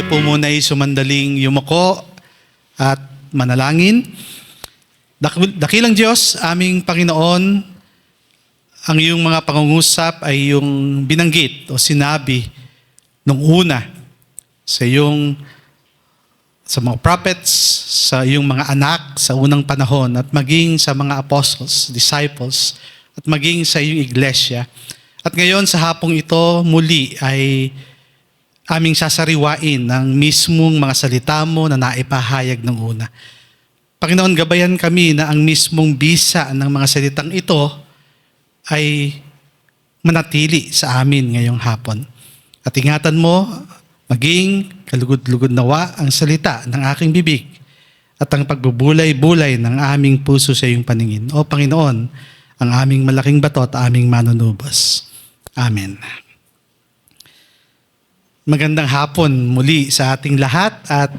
tayo po muna ay sumandaling yumuko at manalangin. Dakilang Diyos, aming Panginoon, ang iyong mga pangungusap ay yung binanggit o sinabi nung una sa mga prophets, sa iyong mga anak sa unang panahon at maging sa mga apostles, disciples at maging sa iyong iglesia. At ngayon sa hapong ito muli ay aming sasariwain ng mismong mga salita mo na naipahayag ng una. Panginoon, gabayan kami na ang mismong bisa ng mga salitang ito ay manatili sa amin ngayong hapon. At ingatan mo, maging kalugod-lugod nawa ang salita ng aking bibig at ang pagbubulay-bulay ng aming puso sa iyong paningin. O Panginoon, ang aming malaking bato at aming manunubos. Amen. Magandang hapon muli sa ating lahat at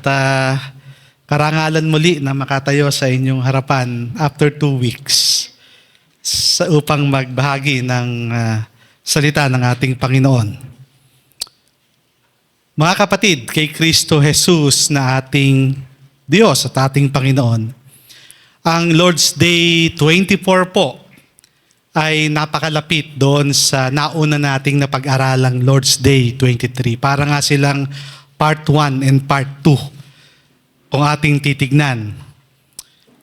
karangalan muli na makatayo sa inyong harapan after 2 weeks upang magbahagi ng salita ng ating Panginoon. Mga kapatid, kay Kristo Jesus na ating Diyos at ating Panginoon, ang Lord's Day 24 po ay napakalapit doon sa nauna nating napag-aralang Lord's Day 23. Para nga silang part 1 and part 2 kung ating titignan.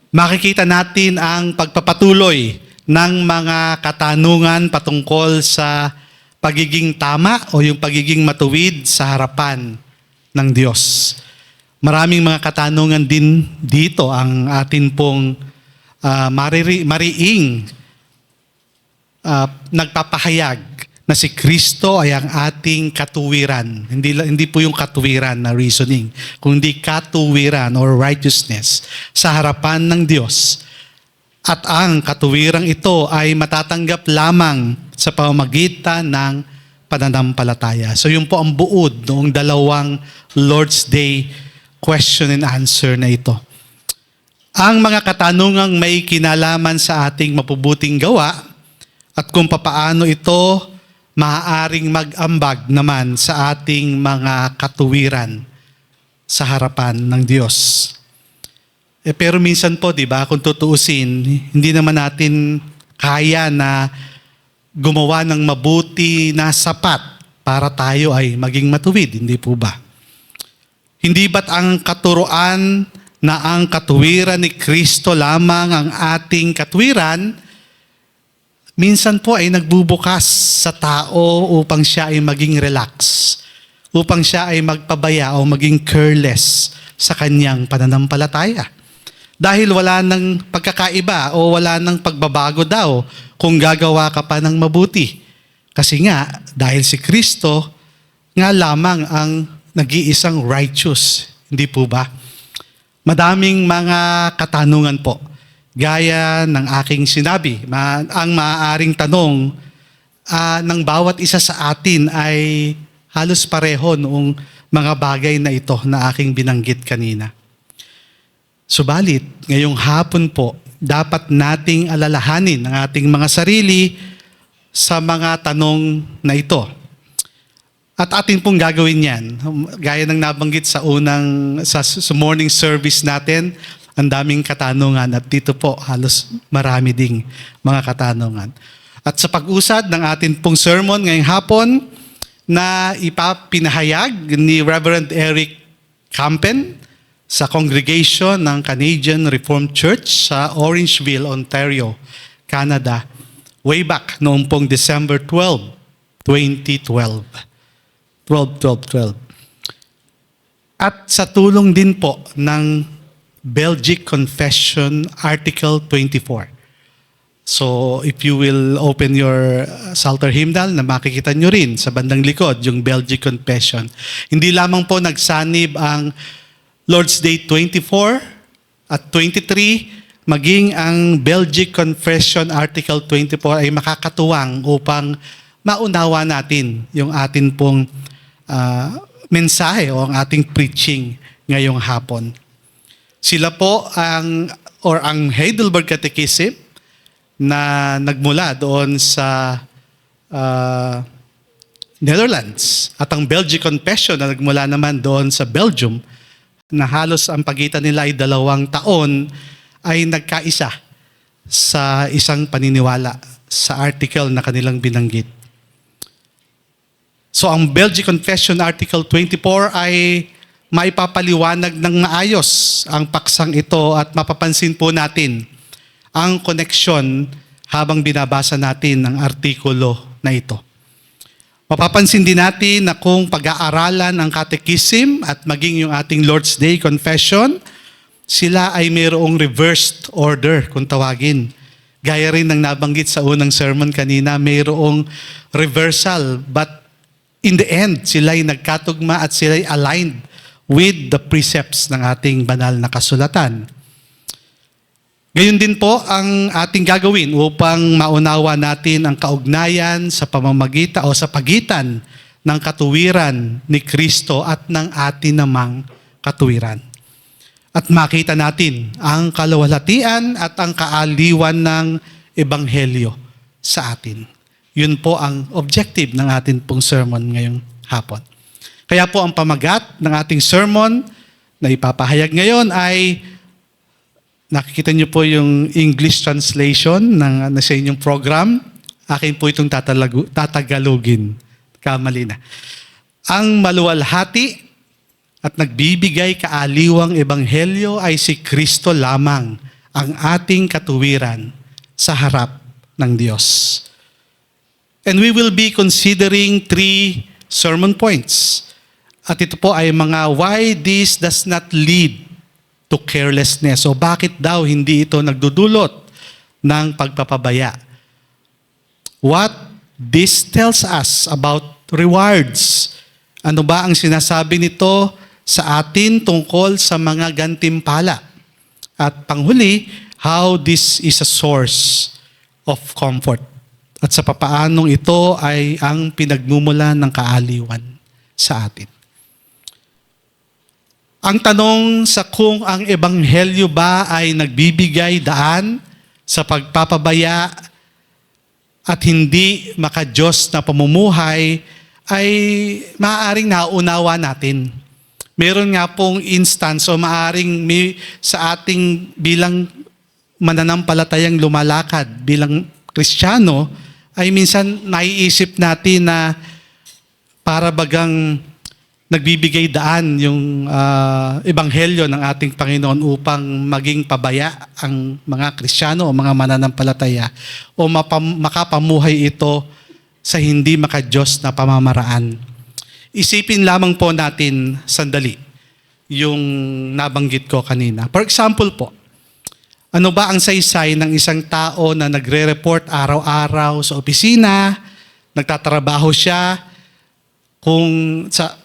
Makikita natin ang pagpapatuloy ng mga katanungan patungkol sa pagiging tama o yung pagiging matuwid sa harapan ng Diyos. Maraming mga katanungan din dito ang atin pong mariing nagpapahayag na si Kristo ay ang ating katuwiran. Hindi po yung katuwiran na reasoning, kundi katuwiran or righteousness sa harapan ng Diyos. At ang katuwirang ito ay matatanggap lamang sa pamamagitan ng pananampalataya. So yun po ang buod noong dalawang Lord's Day question and answer na ito. Ang mga katanungang may kinalaman sa ating mapubuting gawa at kung papaano ito maaaring mag-ambag naman sa ating mga katuwiran sa harapan ng Diyos. Pero minsan po, di ba, kung tutuusin, hindi naman natin kaya na gumawa ng mabuti na sapat para tayo ay maging matuwid, hindi po ba? Hindi ba't ang katuruan na ang katuwiran ni Kristo lamang ang ating katuwiran, minsan po ay nagbubukas sa tao upang siya ay maging relax, upang siya ay magpabaya o maging careless sa kanyang pananampalataya. Dahil wala nang pagkakaiba o wala nang pagbabago daw kung gagawa ka pa ng mabuti. Kasi nga, dahil si Kristo nga lamang ang nag-iisang righteous. Hindi po ba? Madaming mga katanungan po. Gaya ng aking sinabi, ang maaaring tanong ng bawat isa sa atin ay halos pareho noong mga bagay na ito na aking binanggit kanina. Subalit, ngayong hapon po, dapat nating alalahanin ang ating mga sarili sa mga tanong na ito. At atin pong gagawin yan. Gaya ng nabanggit sa morning service natin, ang daming katanungan at dito po halos marami ding mga katanungan. At sa pag-usad ng atin pong sermon ngayong hapon na ipapinahayag ni Reverend Eric Campen sa congregation ng Canadian Reformed Church sa Orangeville, Ontario, Canada, way back noong pong December 12, 2012. 12. At sa tulong din po ng Belgic Confession Article 24. So if you will open your Psalter hymnal na makikita nyo rin sa bandang likod, yung Belgic Confession. Hindi lamang po nagsanib ang Lord's Day 24 at 23, maging ang Belgic Confession Article 24 ay makakatuwang upang maunawa natin yung atin pong mensahe o ang ating preaching ngayong hapon. Sila po ang Heidelberg Catechism na nagmula doon sa Netherlands. At ang Belgic Confession na nagmula naman doon sa Belgium, na halos ang pagitan nila ay 2 taon, ay nagkaisa sa isang paniniwala sa article na kanilang binanggit. So ang Belgic Confession Article 24 ay maipapaliwanag ng maayos ang paksang ito at mapapansin po natin ang koneksyon habang binabasa natin ang artikulo na ito. Mapapansin din natin na kung pag-aaralan ang catechism at maging yung ating Lord's Day Confession, sila ay mayroong reversed order kung tawagin. Gaya rin ng nabanggit sa unang sermon kanina, mayroong reversal, but in the end, sila ay nagkatugma at sila ay aligned with the precepts ng ating banal na kasulatan. Gayon din po ang ating gagawin upang maunawa natin ang kaugnayan sa pamamagitan o sa pagitan ng katuwiran ni Kristo at ng atin namang katuwiran. At makita natin ang kalawalhatian at ang kaaliwan ng Ebanghelyo sa atin. Yun po ang objective ng ating pong sermon ngayong hapon. Kaya po ang pamagat ng ating sermon na ipapahayag ngayon ay, nakikita niyo po yung English translation ng sa inyong program. Akin po itong tatagalogin. Kamali na. Ang maluwalhati at nagbibigay kaaliwang ebanghelyo ay si Kristo lamang, ang ating katuwiran sa harap ng Diyos. And we will be considering 3 sermon points. At ito po ay mga why this does not lead to carelessness. O bakit daw hindi ito nagdudulot ng pagpapabaya? What this tells us about rewards. Ano ba ang sinasabi nito sa atin tungkol sa mga gantimpala? At panghuli, how this is a source of comfort. At sa papaanong ito ay ang pinagmumulan ng kaaliwan sa atin. Ang tanong sa kung ang ebanghelyo ba ay nagbibigay daan sa pagpapabaya at hindi maka-Diyos na pamumuhay ay maaaring nauunawa natin. Meron nga pong instance o maaaring sa ating bilang mananampalatayang lumalakad bilang Kristiyano ay minsan naiisip natin na para bagang nagbibigay daan yung ebanghelyo ng ating Panginoon upang maging pabaya ang mga Kristiyano o mga mananampalataya o makapamuhay ito sa hindi maka-Diyos na pamamaraan. Isipin lamang po natin sandali yung nabanggit ko kanina. For example po, ano ba ang saysay ng isang tao na nagre-report araw-araw sa opisina, nagtatrabaho siya kung sa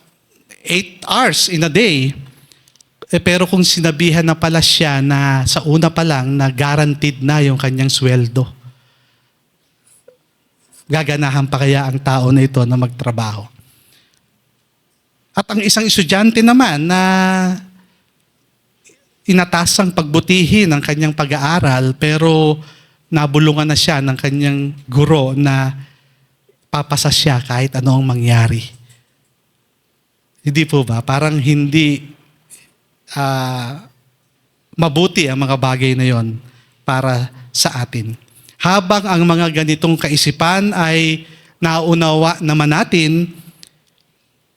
8 hours in a day, pero kung sinabihan na pala siya na sa una pa lang na guaranteed na yung kanyang sweldo, gaganahan pa kaya ang tao na ito na magtrabaho? At ang isang estudyante naman na inatasang pagbutihin ang kanyang pag-aaral pero nabulungan na siya ng kanyang guro na papasa siya kahit ano ang mangyari. Hindi po ba? Parang hindi mabuti ang mga bagay na yon para sa atin. Habang ang mga ganitong kaisipan ay nauunawa naman natin,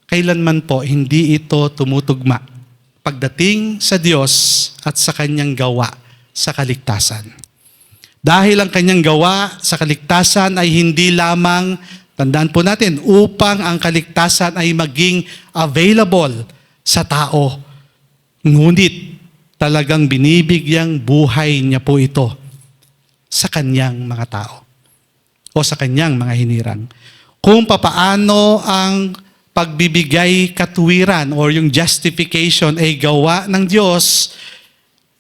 kailanman po hindi ito tumutugma pagdating sa Diyos at sa kanyang gawa sa kaligtasan. Dahil ang kanyang gawa sa kaligtasan ay hindi lamang, tandaan po natin, upang ang kaligtasan ay maging available sa tao. Ngunit talagang binibigyang buhay niya po ito sa kanyang mga tao o sa kanyang mga hinirang. Kung papaano ang pagbibigay katuwiran or yung justification ay gawa ng Diyos,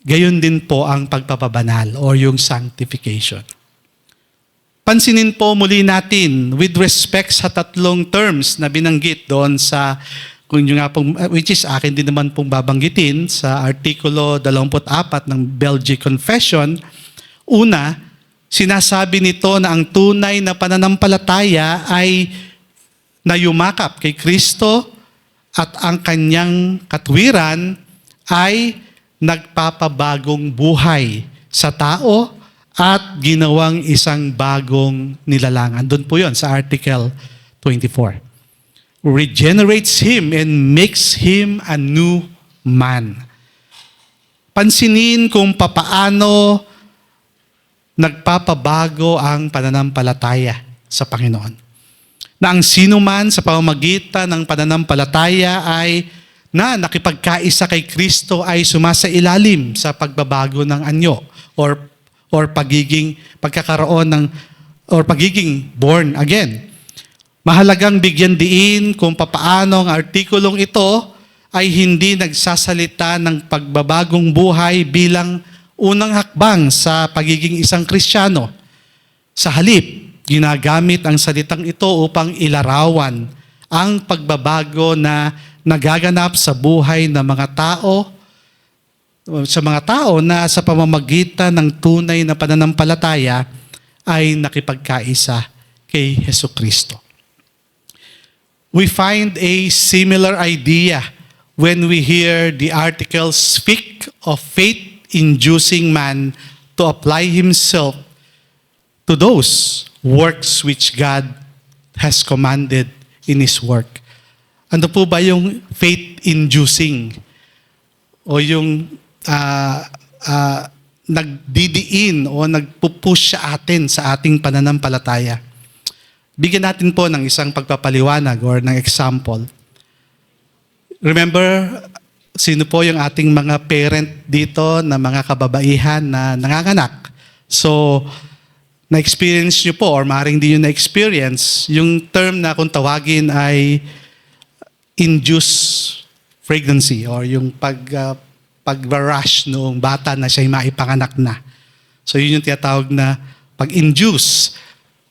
gayon din po ang pagpapabanal or yung sanctification. Pansinin po muli natin with respect sa 3 terms na binanggit doon sa, kung yung nga pong, which is akin din naman pong babanggitin sa Artikulo 24 ng Belgic Confession. Una, sinasabi nito na ang tunay na pananampalataya ay na yumakap kay Kristo at ang kanyang katwiran ay nagpapabagong buhay sa tao at ginawang isang bagong nilalang. Andun po yun sa Article 24. Regenerates him and makes him a new man. Pansinin kung papaano nagpapabago ang pananampalataya sa Panginoon. Na ang sino man sa pamamagitan ng pananampalataya ay na nakipagkaisa kay Kristo ay sumasailalim sa pagbabago ng anyo or pagiging born again. Mahalagang bigyan diin kung papaano ang artikulong ito ay hindi nagsasalita ng pagbabagong buhay bilang unang hakbang sa pagiging isang Kristiyano. Sa halip, ginagamit ang salitang ito upang ilarawan ang pagbabago na nagaganap sa buhay ng mga tao, na sa pamamagitan ng tunay na pananampalataya ay nakipagkaisa kay Hesukristo. We find a similar idea when we hear the articles speak of faith-inducing man to apply himself to those works which God has commanded in His work. Ano po ba yung faith-inducing? O yung nagdidiin o nagpupush sa atin sa ating pananampalataya? Bigyan natin po ng isang pagpapaliwanag or ng example. Remember, sino po yung ating mga parent dito na mga kababaihan na nanganganak? So, na-experience nyo po or maaaring di nyo na-experience, yung term na kung tawagin ay induced pregnancy or yung pag-rush noong bata na siya'y maipanganak na. So, yun yung tinatawag na pag-induce.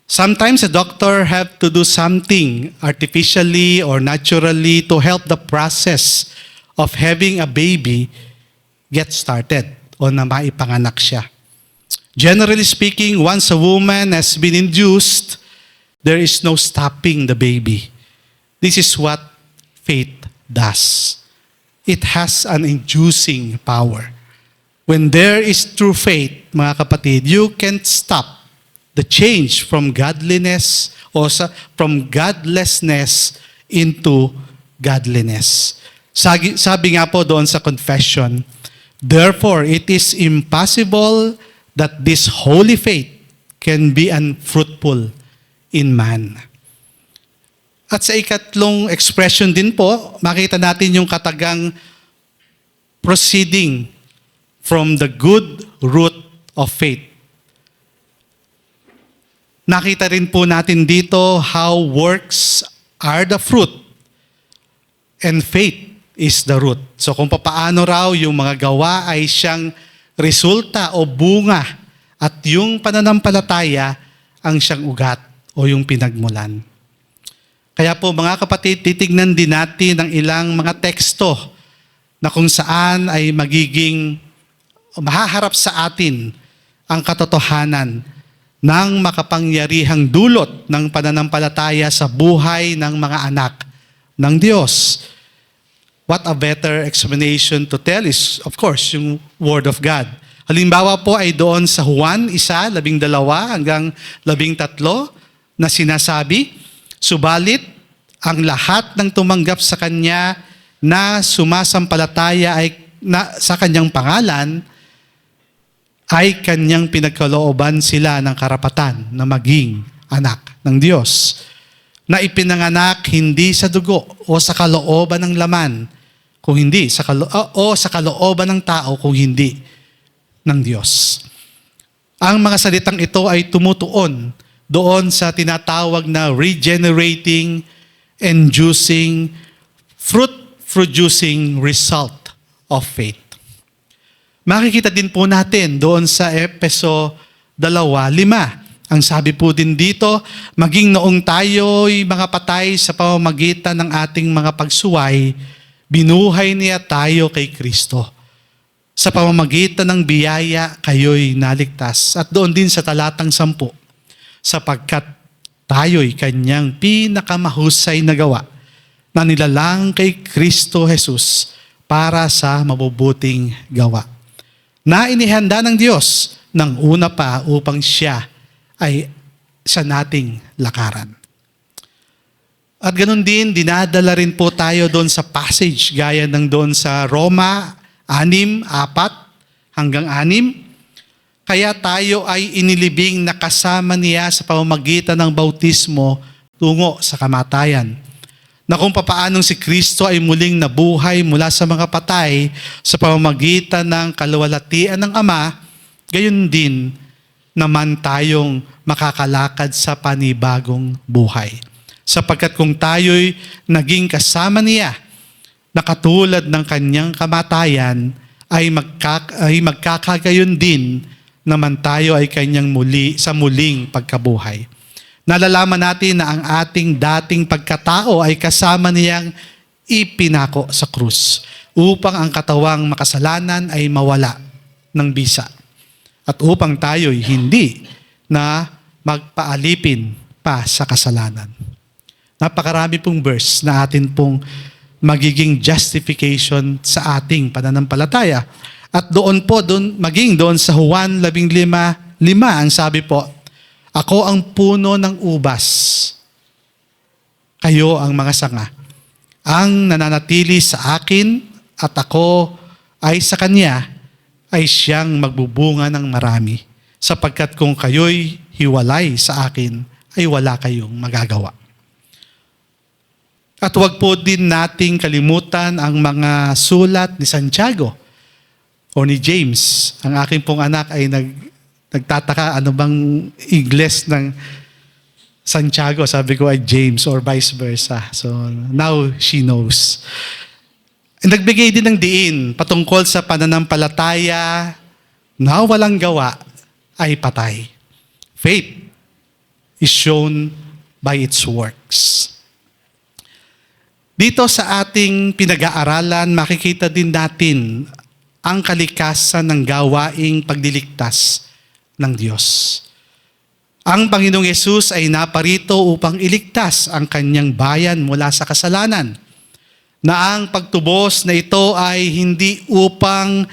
Sometimes a doctor have to do something artificially or naturally to help the process of having a baby get started o na maipanganak siya. Generally speaking, once a woman has been induced, there is no stopping the baby. This is what faith does. It has an inducing power. When there is true faith, mga kapatid, you can't stop the change from godliness o from godlessness into godliness. Sabi nga po doon sa confession, therefore, it is impossible that this holy faith can be unfruitful in man. At sa ikatlong expression din po, makita natin yung katagang proceeding from the good root of faith. Nakita rin po natin dito how works are the fruit and faith is the root. So kung papaano raw yung mga gawa ay siyang resulta o bunga at yung pananampalataya ang siyang ugat o yung pinagmulan. Kaya po mga kapatid, titignan din natin ang ilang mga teksto na kung saan ay mahaharap sa atin ang katotohanan ng makapangyarihang dulot ng pananampalataya sa buhay ng mga anak ng Diyos. What a better explanation to tell is, of course, yung Word of God. Halimbawa po ay doon sa Juan 1:12 hanggang 13 na sinasabi, subalit ang lahat ng tumanggap sa Kanya na sumasampalataya sa Kanyang pangalan, ay Kanyang pinagkalooban sila ng karapatan na maging anak ng Diyos. Na ipinanganak hindi sa dugo o sa kalooban ng laman, kung hindi, sa kalooban ng tao kung hindi ng Diyos. Ang mga salitang ito ay tumutuon doon sa tinatawag na regenerating, inducing, fruit-producing result of faith. Makikita din po natin doon sa Efeso 2:5. Ang sabi po din dito, maging noong tayo'y mga patay sa pamamagitan ng ating mga pagsuway, binuhay niya tayo kay Kristo. Sa pamamagitan ng biyaya, kayo'y naligtas. At doon din sa talatang 10, sapagkat tayo'y kanyang pinakamahusay na gawa na nilalang kay Kristo Jesus para sa mabubuting gawa, na inihanda ng Diyos ng una pa upang siya ay sa nating lakaran. At ganun din, dinadala rin po tayo doon sa passage gaya ng doon sa Roma 6:4-6. Kaya tayo ay inilibing na kasama niya sa pamamagitan ng bautismo tungo sa kamatayan, na kung papaanong si Kristo ay muling nabuhay mula sa mga patay sa pamamagitan ng kaluwalhatian ng Ama, gayon din naman tayong makakalakad sa panibagong buhay. Sapagkat kung tayo'y naging kasama niya na katulad ng kanyang kamatayan, ay magkakagayon din naman tayo ay kanyang muling pagkabuhay. Nalalaman natin na ang ating dating pagkatao ay kasama niyang ipinako sa krus upang ang katawang makasalanan ay mawala ng bisa at upang tayo'y hindi na magpaalipin pa sa kasalanan. Napakarami pong verse na atin pong magiging justification sa ating pananampalataya. At doon sa Juan 15:5, ang sabi po, ako ang puno ng ubas, kayo ang mga sanga. Ang nananatili sa akin at ako ay sa kanya, ay siyang magbubunga ng marami. Sapagkat kung kayo'y hiwalay sa akin, ay wala kayong magagawa. At huwag po din nating kalimutan ang mga sulat ni Santiago o ni James. Ang aking pong anak ay nagtataka ano bang Ingles ng Santiago. Sabi ko ay James or vice versa. So now she knows. Nagbigay din ng diin patungkol sa pananampalataya na walang gawa ay patay. Faith is shown by its works. Dito sa ating pinag-aaralan, makikita din natin ang kalikasan ng gawaing pagdiligtas ng Diyos. Ang Panginoong Yesus ay naparito upang iligtas ang kanyang bayan mula sa kasalanan, na ang pagtubos na ito ay hindi upang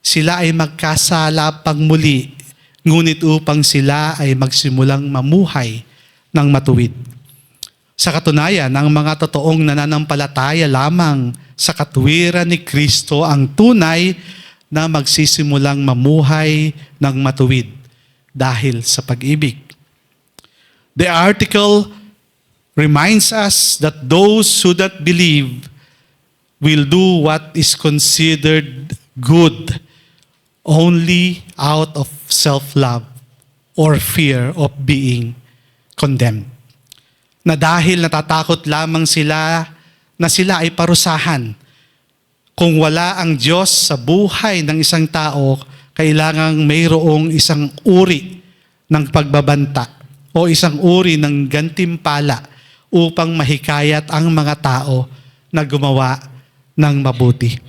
sila ay magkasala pang muli, ngunit upang sila ay magsimulang mamuhay ng matuwid. Sa katunayan, ang mga totoong nananampalataya lamang sa katuwiran ni Kristo ang tunay na magsisimulang mamuhay ng matuwid dahil sa pag-ibig. The article reminds us that those who that believe will do what is considered good only out of self-love or fear of being condemned. Na dahil natatakot lamang sila na sila ay parusahan. Kung wala ang Diyos sa buhay ng isang tao, kailangang mayroong isang uri ng pagbabanta o isang uri ng gantimpala upang mahikayat ang mga tao na gumawa ng mabuti.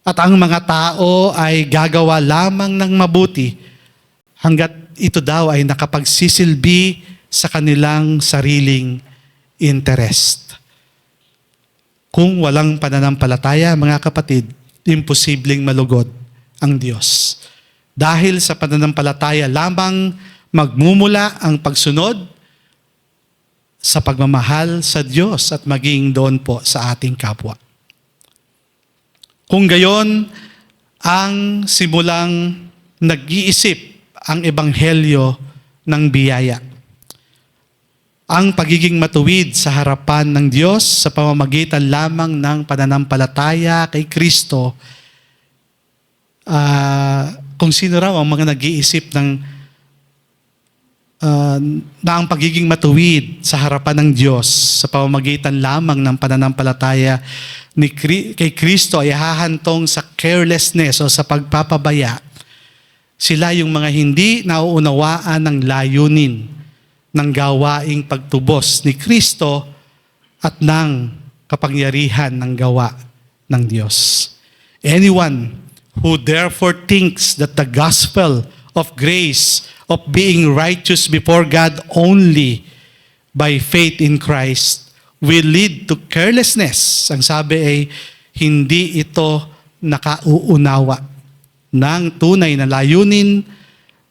At ang mga tao ay gagawa lamang ng mabuti hanggat ito daw ay nakapagsisilbi sa kanilang sariling interest. Kung walang pananampalataya, mga kapatid, imposibleng malugod ang Diyos. Dahil sa pananampalataya lamang magmumula ang pagsunod sa pagmamahal sa Diyos at maging doon po sa ating kapwa. Kung gayon, ang simulang nag-iisip ang ebanghelyo ng biyaya. Ang pagiging matuwid sa harapan ng Diyos sa pamamagitan lamang ng pananampalataya kay Kristo. Kung sino raw ang mga nag-iisip na ang pagiging matuwid sa harapan ng Diyos sa pamamagitan lamang ng pananampalataya kay Kristo ay hahantong sa carelessness o sa pagpapabaya. Sila yung mga hindi nauunawaan ng layunin ng gawaing pagtubos ni Kristo at ng kapangyarihan ng gawa ng Diyos. Anyone who therefore thinks that the gospel of grace, of being righteous before God only by faith in Christ will lead to carelessness. Ang sabi ay hindi ito nakauunawa ng tunay na layunin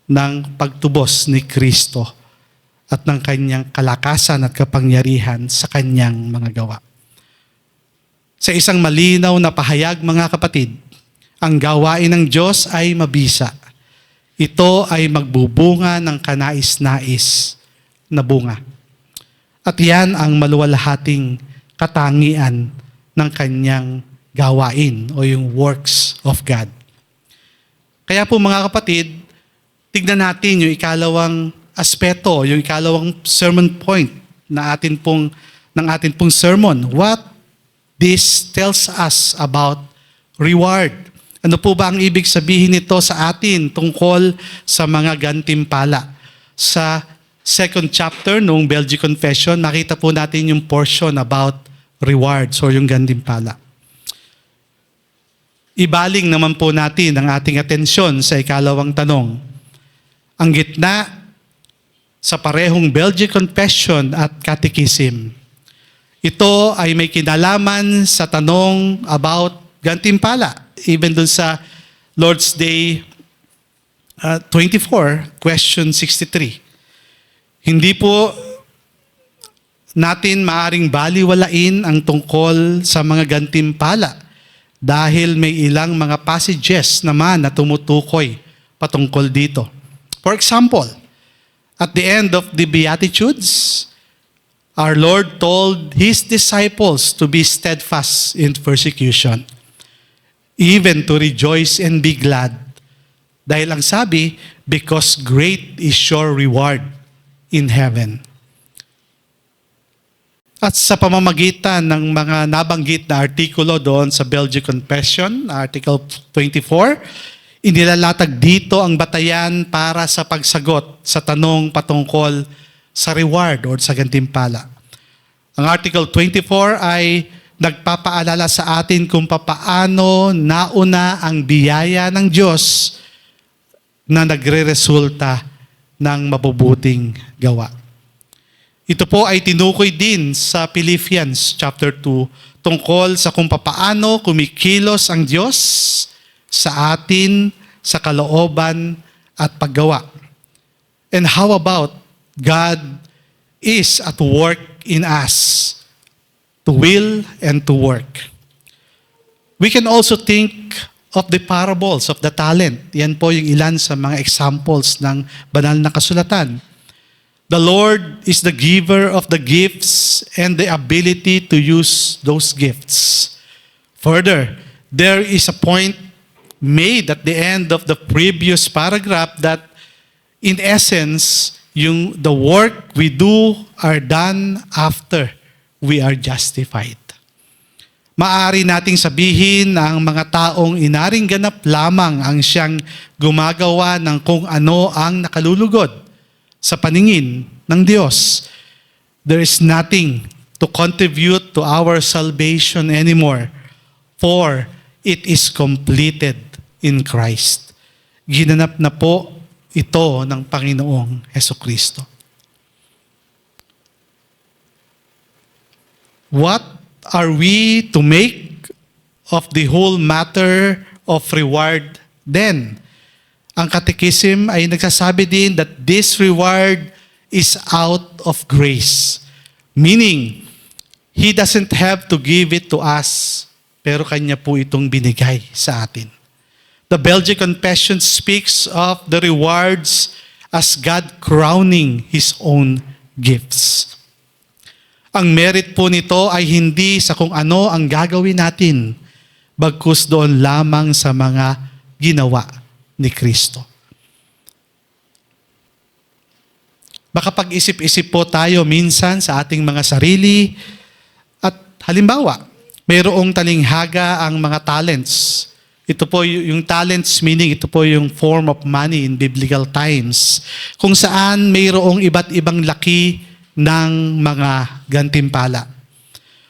ng pagtubos ni Kristo at ng kanyang kalakasan at kapangyarihan sa kanyang mga gawa. Sa isang malinaw na pahayag, mga kapatid, ang gawain ng Diyos ay mabisa. Ito ay magbubunga ng kanais-nais na bunga. At yan ang maluwalhating katangian ng kanyang gawain o yung works of God. Kaya po mga kapatid, tignan natin yung ikalawang aspeto, yung ikalawang sermon point na atin pong sermon. What this tells us about reward. Ano po ba ang ibig sabihin nito sa atin tungkol sa mga gantimpala? Sa second chapter ng Belgic Confession, makita po natin yung portion about rewards or yung gantimpala. Ibaling naman po natin ang ating atensyon sa ikalawang tanong. Ang gitna sa parehong Belgic Confession at Catechism. Ito ay may kinalaman sa tanong about gantimpala. Even dun sa Lord's Day 24, question 63. Hindi po natin maaring baliwalain ang tungkol sa mga gantimpala dahil may ilang mga passages naman na tumutukoy patungkol dito. For example, at the end of the Beatitudes, our Lord told His disciples to be steadfast in persecution, even to rejoice and be glad. Dahil ang sabi, because great is your reward in heaven. At sa pamamagitan ng mga nabanggit na artikulo doon sa Belgic Confession, Article 24, inilalatag dito ang batayan para sa pagsagot sa tanong patungkol sa reward o sa gantimpala. Ang Article 24 ay nagpapaalala sa atin kung papaano nauna ang biyaya ng Diyos na nagre-resulta ng mabubuting gawa. Ito po ay tinukoy din sa Philippians chapter 2 tungkol sa kung papaano kumikilos ang Diyos sa atin, sa kalooban at paggawa. And how about God is at work in us to will and to work. We can also think of the parables of the talent. Yan po yung ilan sa mga examples ng banal na kasulatan. The Lord is the giver of the gifts and the ability to use those gifts. Further, there is a point made at the end of the previous paragraph that in essence, the work we do are done after we are justified. Maaari nating sabihin na ang mga taong inaring ganap lamang ang siyang gumagawa ng kung ano ang nakalulugod sa paningin ng Diyos. There is nothing to contribute to our salvation anymore, for it is completed in Christ. Ginanap na po ito ng Panginoong Hesukristo. What are we to make of the whole matter of reward then? Ang Catechism ay nagsasabi din that this reward is out of grace. Meaning, He doesn't have to give it to us, pero Kanya po itong binigay sa atin. The Belgic Confession speaks of the rewards as God crowning His own gifts. Ang merit po nito ay hindi sa kung ano ang gagawin natin, bagkus doon lamang sa mga ginawa ni Kristo. Baka pag-isip-isip po tayo minsan sa ating mga sarili at halimbawa, mayroong talinghaga ang mga talents. Ito po yung talents, meaning ito po yung form of money in biblical times, kung saan mayroong iba't ibang laki ng mga gantimpala.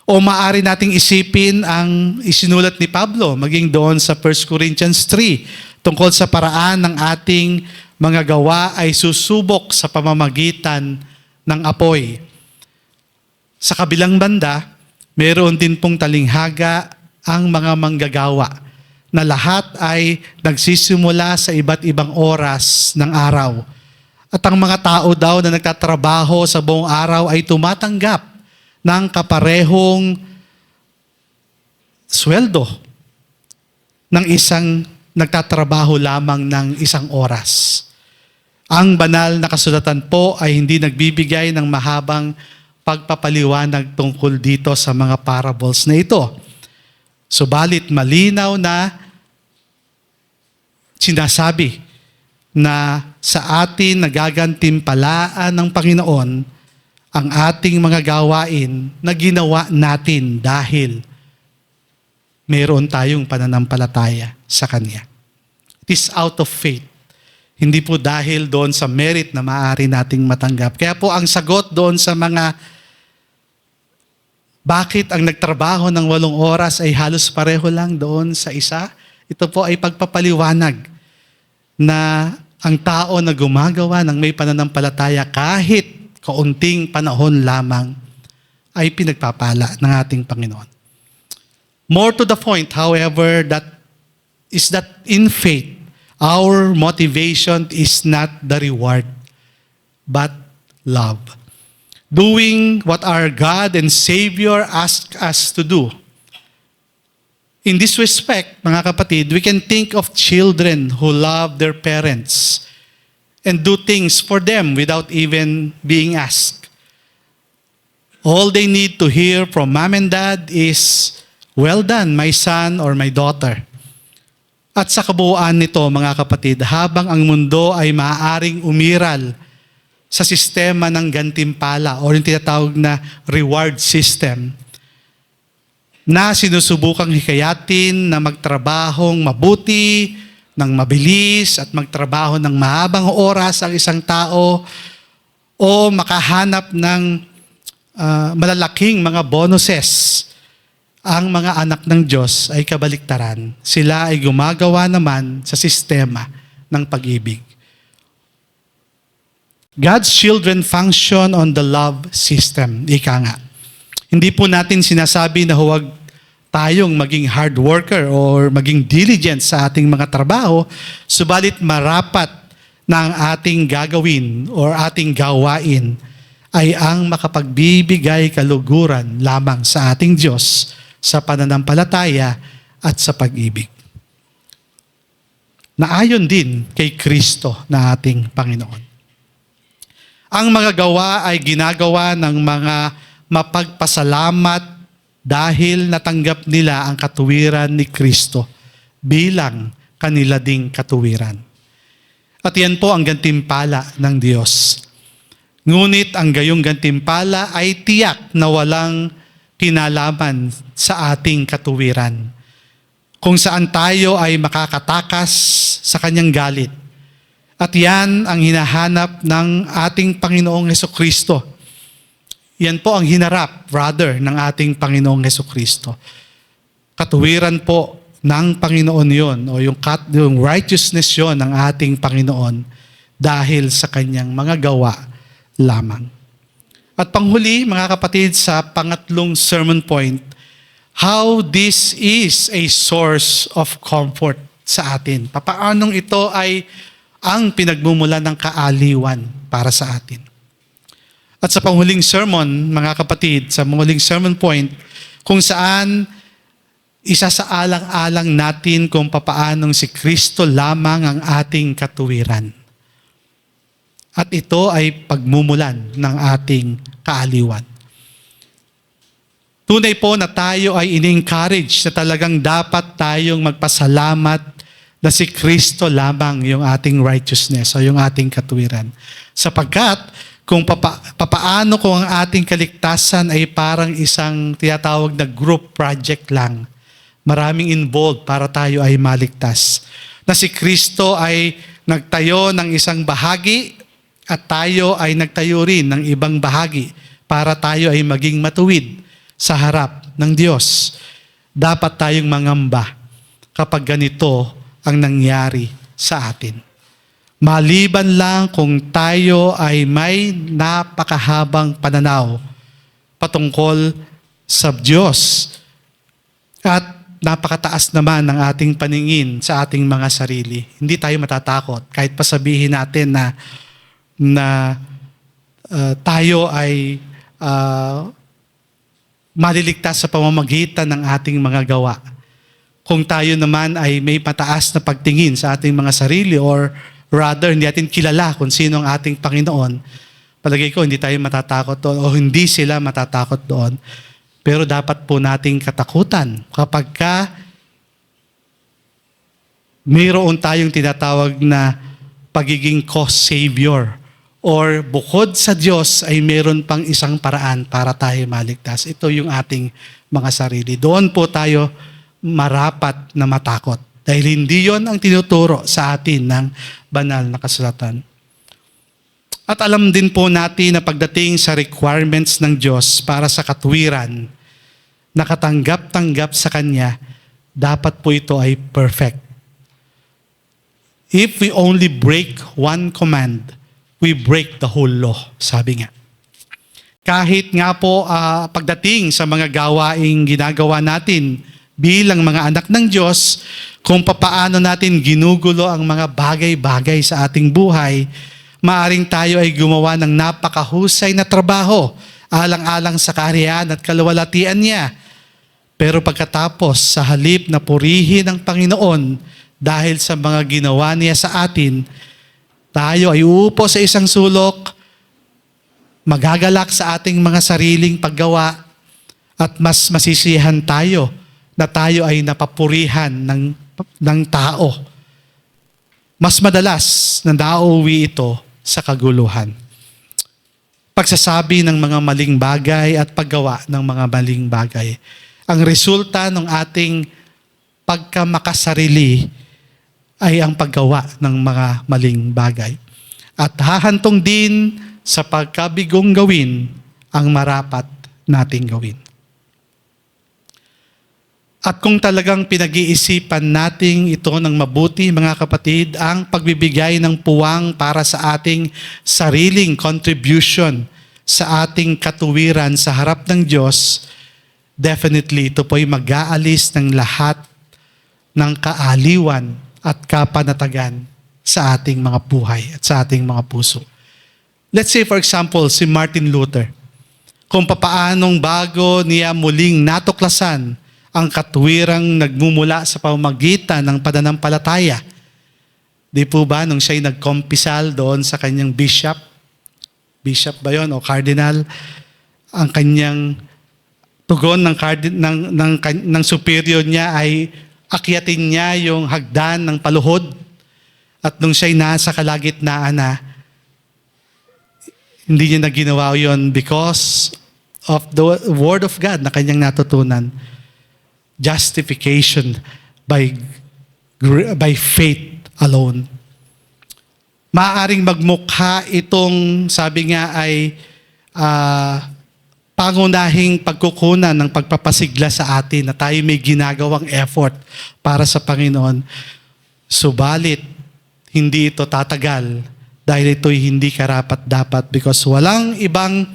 O maaari nating isipin ang isinulat ni Pablo, maging doon sa 1 Corinthians 3, tungkol sa paraan ng ating mga gawa ay susubok sa pamamagitan ng apoy. Sa kabilang banda, meron din pong talinghaga ang mga manggagawa na lahat ay nagsisimula sa iba't ibang oras ng araw. At ang mga tao daw na nagtatrabaho sa buong araw ay tumatanggap ng kaparehong sweldo ng isang nagtatrabaho lamang ng isang oras. Ang banal na kasulatan po ay hindi nagbibigay ng mahabang pagpapaliwanag tungkol dito sa mga parables na ito. Subalit malinaw na sinasabi na sa atin nagagantimpalaan ng Panginoon ang ating mga gawain na ginawa natin dahil meron tayong pananampalataya sa Kanya. It is out of faith. Hindi po dahil doon sa merit na maaari nating matanggap. Kaya po ang sagot doon sa mga bakit ang nagtrabaho ng 8 oras ay halos pareho lang doon sa isa, ito po ay pagpapaliwanag na ang tao na gumagawa ng may pananampalataya kahit kaunting panahon lamang ay pinagpapala ng ating Panginoon. More to the point, however, that in faith, our motivation is not the reward, but love. Doing what our God and Savior asks us to do. In this respect, mga kapatid, we can think of children who love their parents and do things for them without even being asked. All they need to hear from mom and dad is, "Well done, my son or my daughter." At sa kabuuan nito, mga kapatid, habang ang mundo ay maaaring umiral sa sistema ng gantimpala o yung tinatawag na reward system, na sinusubukang hikayatin na magtrabahong mabuti, ng mabilis at magtrabaho ng mahabang oras ang isang tao o makahanap ng malalaking mga bonuses, ang mga anak ng Diyos ay kabaliktaran. Sila ay gumagawa naman sa sistema ng pag-ibig. God's children function on the love system. Ika nga. Hindi po natin sinasabi na huwag tayong maging hard worker or maging diligent sa ating mga trabaho, subalit marapat na ang ating gagawin or ating gawain ay ang makapagbibigay kaluguran lamang sa ating Diyos sa pananampalataya at sa pag-ibig. Naayon din kay Kristo na ating Panginoon. Ang mga gawa ay ginagawa ng mga mapagpasalamat dahil natanggap nila ang katuwiran ni Kristo bilang kanila ding katuwiran. At yan po ang gantimpala ng Diyos. Ngunit ang gayong gantimpala ay tiyak na walang kinalaman sa ating katuwiran, kung saan tayo ay makakatakas sa Kanyang galit. At yan ang hinahanap ng ating Panginoong Hesukristo. Yan po ang hinarap, brother, ng ating Panginoong Hesukristo. Katuwiran po ng Panginoon yon o yung righteousness yon ng ating Panginoon dahil sa Kanyang mga gawa lamang. At panghuli, mga kapatid, sa pangatlong sermon point, how this is a source of comfort sa atin. Papaanong ito ay ang pinagmumulan ng kaaliwan para sa atin. At sa panghuling sermon, mga kapatid, sa panghuling sermon point, kung saan isasaalang-alang natin kung papaanong si Kristo lamang ang ating katuwiran. At ito ay pagmumulan ng ating kaaliwan. Tunay po na tayo ay in-encourage na talagang dapat tayong magpasalamat na si Kristo lamang yung ating righteousness o yung ating katuwiran. Sapagkat kung papaano kung ang ating kaligtasan ay parang isang tinatawag na group project lang, maraming involved para tayo ay maligtas. Na si Kristo ay nagtayo ng isang bahagi at tayo ay nagtayo rin ng ibang bahagi para tayo ay maging matuwid sa harap ng Diyos. Dapat tayong mangamba kapag ganito ang nangyari sa atin. Maliban lang kung tayo ay may napakahabang pananaw patungkol sa Diyos at napakataas naman ng ating paningin sa ating mga sarili. Hindi tayo matatakot kahit pa sabihin natin na tayo ay maliligtas sa pamamagitan ng ating mga gawa. Kung tayo naman ay may mataas na pagtingin sa ating mga sarili or rather hindi natin kilala kung sino ang ating Panginoon, palagay ko hindi tayo matatakot doon o hindi sila matatakot doon. Pero dapat po nating katakutan kapag mayroon tayong tinatawag na pagiging co-savior or bukod sa Diyos ay meron pang isang paraan para tayo maligtas. Ito yung ating mga sarili. Doon po tayo marapat na matakot dahil hindi yon ang tinuturo sa atin ng banal na kasulatan. At alam din po natin na pagdating sa requirements ng Diyos para sa katuwiran, nakatanggap-tanggap sa Kanya, dapat po ito ay perfect. If we only break one command, we break the whole law, sabi nga. Kahit nga po pagdating sa mga gawaing ginagawa natin bilang mga anak ng Diyos, kung papaano natin ginugulo ang mga bagay-bagay sa ating buhay, maaring tayo ay gumawa ng napakahusay na trabaho alang-alang sa kaharian at kaluwalhatian niya. Pero pagkatapos, sa halip na purihin ang Panginoon dahil sa mga ginawa niya sa atin, tayo ay uupo sa isang sulok, magagalak sa ating mga sariling paggawa, at mas masisiyahan tayo na tayo ay napapurihan ng tao. Mas madalas na nauuwi ito sa kaguluhan. Pagsasabi ng mga maling bagay at paggawa ng mga maling bagay. Ang resulta ng ating pagkamakasarili ay ang paggawa ng mga maling bagay. At hahantong din sa pagkabigong gawin ang marapat nating gawin. At kung talagang pinag-iisipan nating ito ng mabuti, mga kapatid, ang pagbibigay ng puwang para sa ating sariling contribution sa ating katuwiran sa harap ng Diyos, definitely ito po'y mag-aalis ng lahat ng kaaliwan at kapanatagan sa ating mga buhay at sa ating mga puso. Let's say for example, si Martin Luther. Kung papaanong bago niya muling natuklasan ang katuwirang nagmumula sa pamamagitan ng pananampalataya. Di po ba nung siya'y nagkompisal doon sa kanyang bishop ba yon o cardinal, ang kanyang tugon ng superior niya ay akyatin niya yung hagdan ng paluhod. At nung siya'y nasa kalagitnaan na, hindi niya na ginawa yun because of the Word of God na kanyang natutunan. Justification by faith alone. Maaaring magmukha itong, sabi nga ay, pangunahing pagkukunan ng pagpapasigla sa atin na tayo may ginagawang effort para sa Panginoon. Subalit, hindi ito tatagal dahil ito'y hindi karapat-dapat because walang ibang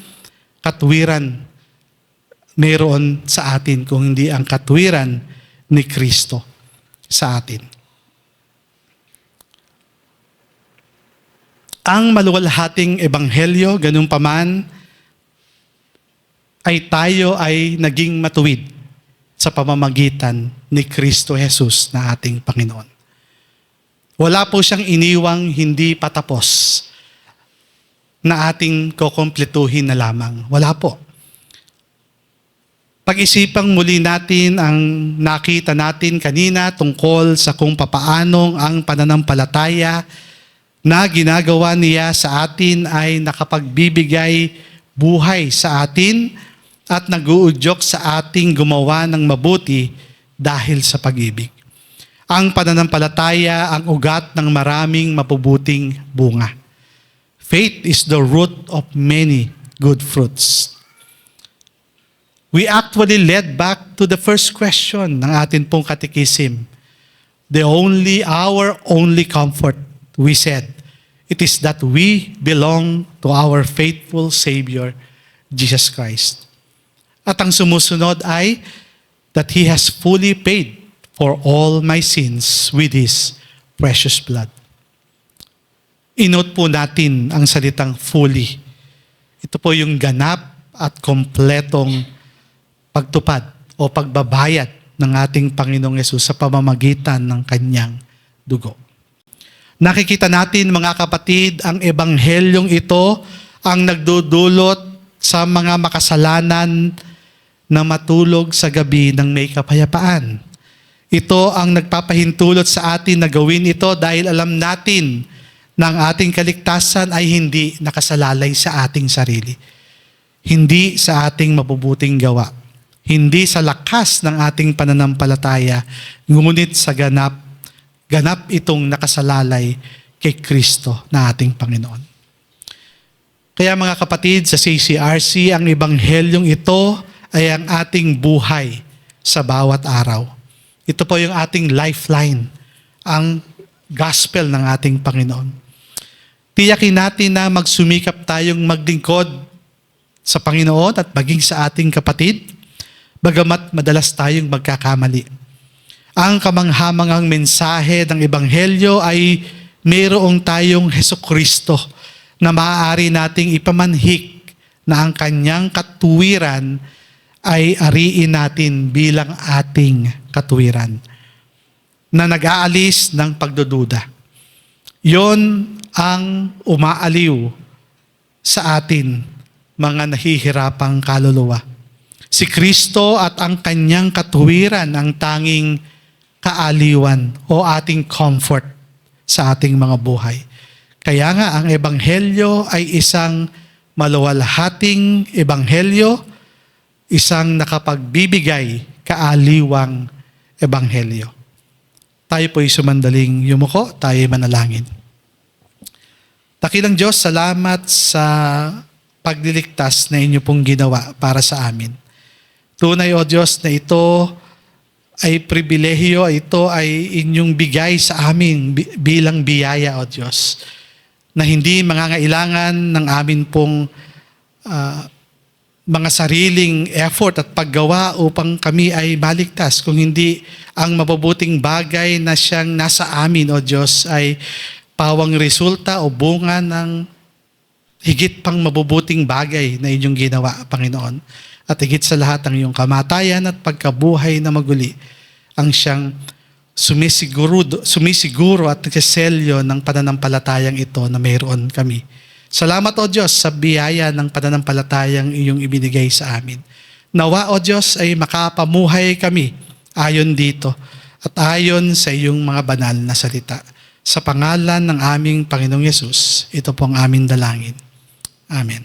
katuwiran meron sa atin kung hindi ang katuwiran ni Kristo sa atin. Ang maluwalhating ebanghelyo, ganun pa man, ay tayo ay naging matuwid sa pamamagitan ni Kristo Jesus na ating Panginoon. Wala po siyang iniwang hindi patapos na ating kukumpletuhin na lamang. Wala po. Pag-isipang muli natin ang nakita natin kanina tungkol sa kung papaanong ang pananampalataya na ginagawa niya sa atin ay nakapagbibigay buhay sa atin at nag-uudyok sa ating gumawa ng mabuti dahil sa pag-ibig. Ang pananampalataya ang ugat ng maraming mabubuting bunga. Faith is the root of many good fruits. We actually led back to the first question ng atin pong katekism. Our only comfort, we said, It is that we belong to our faithful Savior, Jesus Christ. At ang sumusunod ay that He has fully paid for all my sins with His precious blood. Inote po natin ang salitang fully. Ito po yung ganap at kompletong pagtupad o pagbabayad ng ating Panginoong Yesus sa pamamagitan ng Kanyang dugo. Nakikita natin mga kapatid, ang ebanghelyong ito ang nagdudulot sa mga makasalanan na matulog sa gabi ng may kapayapaan. Ito ang nagpapahintulot sa atin na gawin ito dahil alam natin na ang ating kaligtasan ay hindi nakasalalay sa ating sarili. Hindi sa ating mabubuting gawa. Hindi sa lakas ng ating pananampalataya, ngunit sa ganap itong nakasalalay kay Kristo na ating Panginoon. Kaya mga kapatid, sa CCRC, ang ebanghelyong ito ay ang ating buhay sa bawat araw. Ito po yung ating lifeline, ang gospel ng ating Panginoon. Tiyakin natin na magsumikap tayong maglingkod sa Panginoon at maging sa ating kapatid, bagamat madalas tayong magkakamali. Ang kamanghamangang mensahe ng Ebanghelyo ay mayroong tayong Hesukristo na maaari nating ipamanhik na ang Kanyang katuwiran ay ariin natin bilang ating katuwiran na nag-aalis ng pagdududa. Yon ang umaaliw sa atin, mga nahihirapang kaluluwa. Si Kristo at ang Kanyang katuwiran ang tanging kaaliwan o ating comfort sa ating mga buhay. Kaya nga ang ebanghelyo ay isang maluwalhating ebanghelyo, isang nakapagbibigay kaaliwang ebanghelyo. Tayo po'y sumandaling yumuko, tayo manalangin. Dakilang Diyos, salamat sa pagliligtas na inyo pong ginawa para sa amin. Tunay o Diyos na ito ay pribilehiyo, ito ay inyong bigay sa amin bilang biyaya o Diyos, na hindi mangangailangan ng amin pong mga sariling effort at paggawa upang kami ay maligtas, kung hindi ang mabubuting bagay na siyang nasa amin o Diyos ay pawang resulta o bunga ng higit pang mabubuting bagay na inyong ginawa, Panginoon. At higit sa lahat ang iyong kamatayan at pagkabuhay na maguli ang siyang sumisiguro at nagsiselyo ng pananampalatayang ito na mayroon kami. Salamat o Diyos sa biyaya ng pananampalatayang iyong ibinigay sa amin. Nawa o Diyos ay makapamuhay kami ayon dito at ayon sa iyong mga banal na salita. Sa pangalan ng aming Panginoong Yesus, ito po ang aming dalangin. Amen.